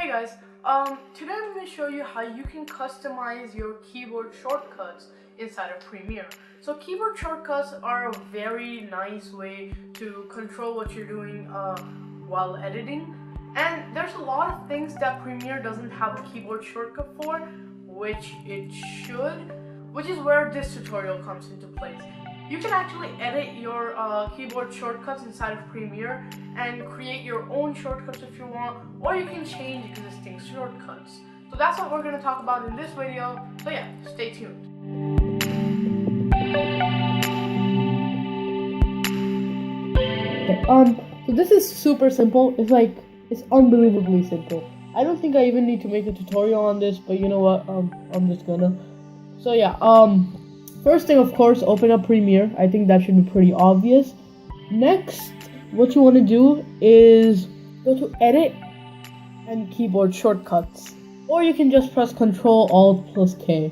Hey guys, today I'm going to show you how you can customize your keyboard shortcuts inside of Premiere. So keyboard shortcuts are a very nice way to control what you're doing while editing. And there's a lot of things that Premiere doesn't have a keyboard shortcut for, which it should, which is where this tutorial comes into place. You can actually edit your keyboard shortcuts inside of Premiere and create your own shortcuts if you want, or you can change existing shortcuts. So that's what we're going to talk about in this video. So yeah, stay tuned. So this is super simple. It's unbelievably simple. I don't think I even need to make a tutorial on this, but you know what? I'm just gonna. So yeah, first thing, of course, open up Premiere. I think that should be pretty obvious. Next, what you want to do is go to Edit and Keyboard Shortcuts. Or you can just press Ctrl Alt plus K.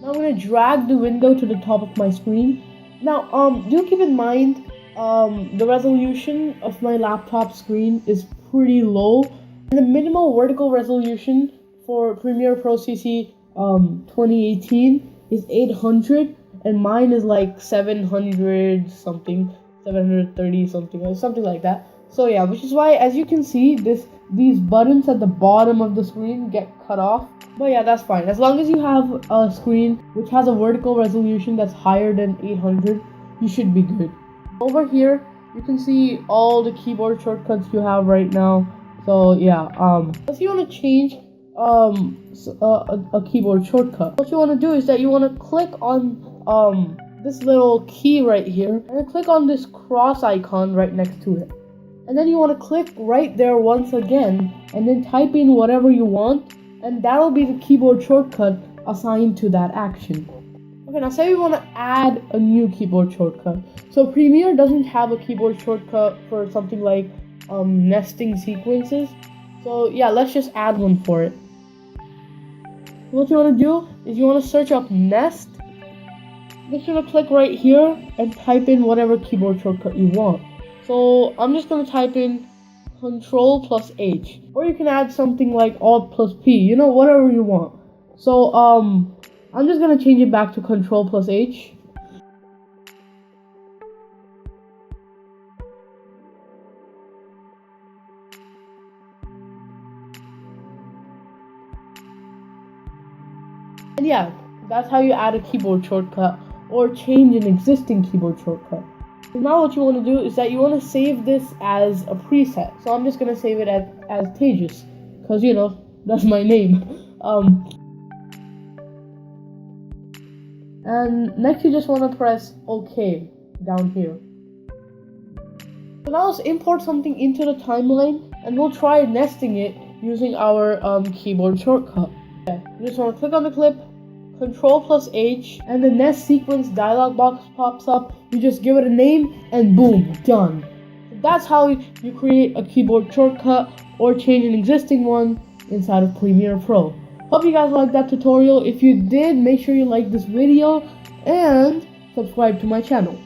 Now I'm going to drag the window to the top of my screen. Now, do keep in mind, the resolution of my laptop screen is pretty low. And the minimal vertical resolution for Premiere Pro CC 2018 is 800, and mine is like 700 something, 730 something, something like that. So yeah, which is why, as you can see, these buttons at the bottom of the screen get cut off. But yeah, that's fine. As long as you have a screen which has a vertical resolution that's higher than 800, you should be good. Over here, you can see all the keyboard shortcuts you have right now. So yeah, if you want to change a keyboard shortcut, what you want to do is that you want to click on this little key right here, and then click on this cross icon right next to it, and then you want to click right there once again, and then type in whatever you want, and that'll be the keyboard shortcut assigned to that action. Okay, now say we want to add a new keyboard shortcut. So Premiere doesn't have a keyboard shortcut for something like nesting sequences. So yeah, let's just add one for it. What you want to do is you want to search up nest. Just gonna click right here and type in whatever keyboard shortcut you want. So I'm just gonna type in Control plus H, or you can add something like Alt plus P. You know, whatever you want. So I'm just gonna change it back to Control plus H. And yeah, that's how you add a keyboard shortcut or change an existing keyboard shortcut. So now what you want to do is that you want to save this as a preset. So I'm just going to save it as Tejas, because you know, that's my name. And next you just want to press OK down here. So now let's import something into the timeline, and we'll try nesting it using our keyboard shortcut. Okay, you just want to click on the clip, Control plus H, and the nest sequence dialog box pops up. You just give it a name, and boom, done. So that's how you create a keyboard shortcut or change an existing one inside of Premiere Pro. Hope you guys liked that tutorial. If you did, make sure you like this video and subscribe to my channel.